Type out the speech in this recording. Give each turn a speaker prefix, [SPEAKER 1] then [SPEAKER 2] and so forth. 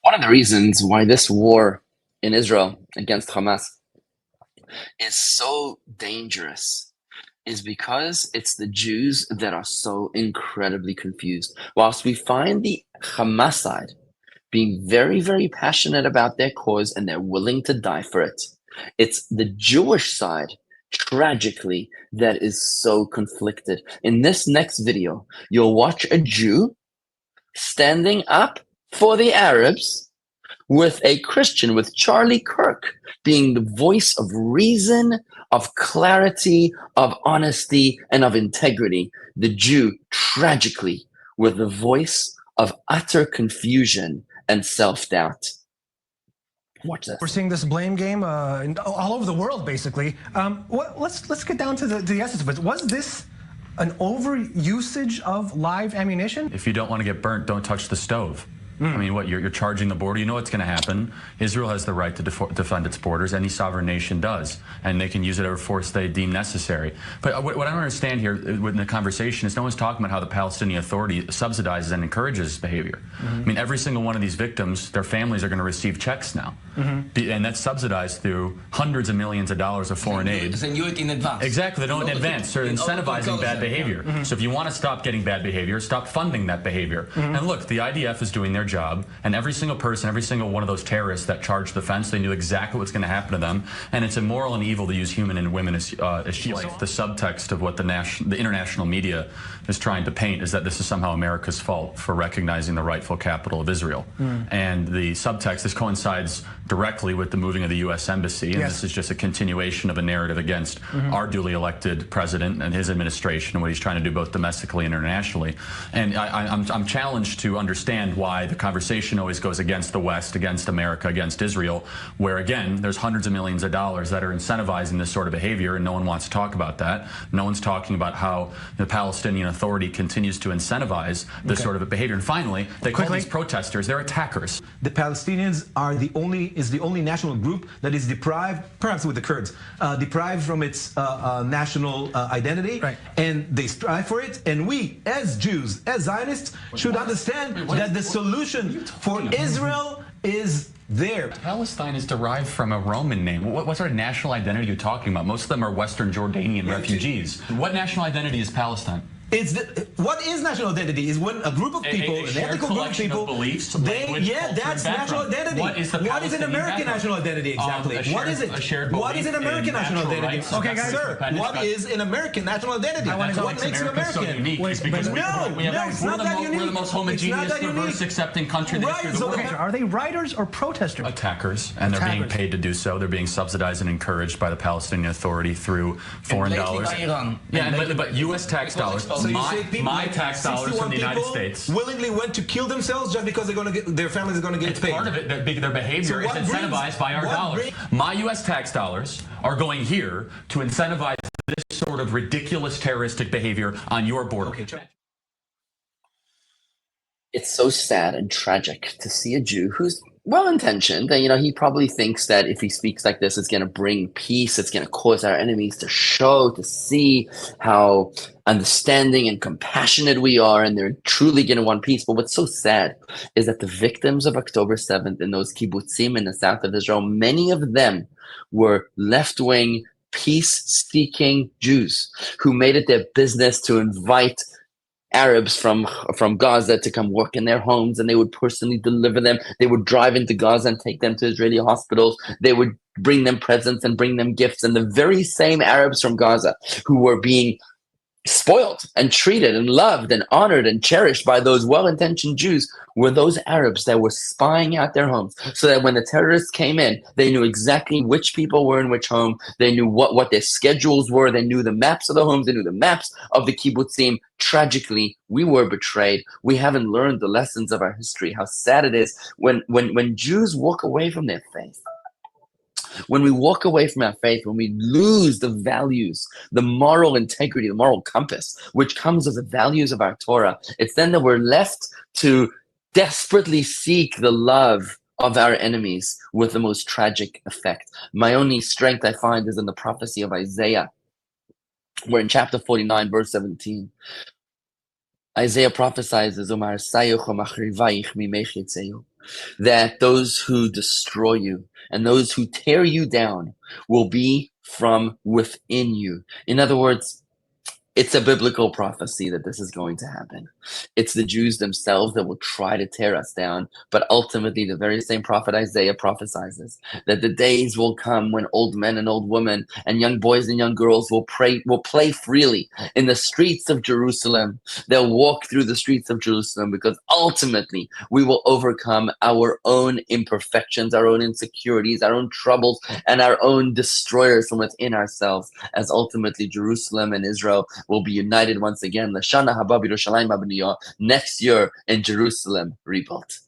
[SPEAKER 1] One of the reasons why this war in Israel against Hamas is so dangerous is because it's the Jews that are so incredibly confused. Whilst we find the Hamas side being very, very passionate about their cause and they're willing to die for it, it's the Jewish side, tragically, that is so conflicted. In this next video, you'll watch a Jew standing up for the Arabs with a Christian, with Charlie Kirk being the voice of reason, of clarity, of honesty, and of integrity. The Jew, tragically, with the voice of utter confusion and self-doubt. Watch this.
[SPEAKER 2] We're seeing this blame game all over the world, basically. Let's get down to the essence of it. Was this an overusage of live ammunition?
[SPEAKER 3] If you don't want to get burnt, don't touch the stove. I mean, what, you're charging the border? You know what's going to happen. Israel has the right to defend its borders. Any sovereign nation does. And they can use whatever force they deem necessary. But what I don't understand here in the conversation is no one's talking about how the Palestinian Authority subsidizes and encourages this behavior. I mean, every single one of these victims, their families are going to receive checks now. And that's subsidized through hundreds of millions of dollars of foreign aid.
[SPEAKER 4] They do it in advance.
[SPEAKER 3] Exactly. They don't in advance. They're incentivizing bad behavior. So if you want to stop getting bad behavior, stop funding that behavior. And look, the IDF is doing their job, and every single person, every single one of those terrorists that charged the fence, they knew exactly what's going to happen to them, and it's immoral and evil to use human and women as shields. The subtext of what the international media is trying to paint is that this is somehow America's fault for recognizing the rightful capital of Israel. And the subtext, this coincides directly with the moving of the U.S. Embassy, and this is just a continuation of a narrative against our duly elected president and his administration and what he's trying to do both domestically and internationally. And I'm challenged to understand why the conversation always goes against the West, against America, against Israel, where again, there's hundreds of millions of dollars that are incentivizing this sort of behavior, and no one wants to talk about that. No one's talking about how the Palestinian Authority continues to incentivize this sort of behavior. And finally, they call these protesters, they're attackers.
[SPEAKER 5] The Palestinians are the only national group that is deprived, perhaps with the Kurds, deprived from its national identity, and they strive for it. And we, as Jews, as Zionists, should understand that the solution for Israel is there.
[SPEAKER 3] Palestine is derived from a Roman name. What sort of national identity are you talking about? Most of them are Western Jordanian refugees. What national identity is Palestine?
[SPEAKER 5] What is national identity? Is when a group of people, an ethnical group of people,
[SPEAKER 3] beliefs,
[SPEAKER 5] that's national identity. What is an American national identity exactly? What is it? What is an American national identity?
[SPEAKER 2] Okay, guys,
[SPEAKER 5] sir, what is an American national identity? What makes you American?
[SPEAKER 3] So unique is because we're the most homogeneous, diverse, accepting country in the history of the world.
[SPEAKER 2] Are they rioters or protesters?
[SPEAKER 3] Attackers, and they're being paid to do so. They're being subsidized and encouraged by the Palestinian Authority through foreign dollars. Yeah, but U.S. tax dollars.
[SPEAKER 5] So you say people,
[SPEAKER 3] my tax dollars from the United States
[SPEAKER 5] willingly went to kill themselves just because they're going to get, their families are going to get paid.
[SPEAKER 3] Part of it, their behavior is incentivized by our dollars. My U.S. tax dollars are going here to incentivize this sort of ridiculous terroristic behavior on your border.
[SPEAKER 1] It's so sad and tragic to see a Jew who's well-intentioned, and he probably thinks that if he speaks like this, it's going to bring peace. It's going to cause our enemies to see how understanding and compassionate we are, and they're truly going to want peace. But what's so sad is that the victims of October 7th in those kibbutzim in the south of Israel, many of them were left-wing, peace-seeking Jews who made it their business to invite Arabs from Gaza to come work in their homes, and they would personally deliver them. They would drive into Gaza and take them to Israeli hospitals. They would bring them presents and bring them gifts. And the very same Arabs from Gaza who were being spoiled and treated and loved and honored and cherished by those well-intentioned Jews were those Arabs that were spying out their homes, so that when the terrorists came in, they knew exactly which people were in which home. They knew what their schedules were. They knew the maps of the homes. They knew the maps of the kibbutzim. Tragically, we were betrayed. We haven't learned the lessons of our history. How sad it is when Jews walk away from their faith. When we walk away from our faith, when we lose the values, the moral integrity, the moral compass, which comes of the values of our Torah, it's then that we're left to desperately seek the love of our enemies with the most tragic effect. My only strength, I find, is in the prophecy of Isaiah, where in chapter 49, verse 17, Isaiah prophesies, that those who destroy you and those who tear you down will be from within you. In other words, it's a biblical prophecy that this is going to happen. It's the Jews themselves that will try to tear us down, but ultimately the very same prophet Isaiah prophesies that the days will come when old men and old women and young boys and young girls will play freely in the streets of Jerusalem. They'll walk through the streets of Jerusalem because ultimately we will overcome our own imperfections, our own insecurities, our own troubles, and our own destroyers from within ourselves, as ultimately Jerusalem and Israel will be united once again. L'shana haba b'Yerushalayim habniyah, next year in Jerusalem rebuilt.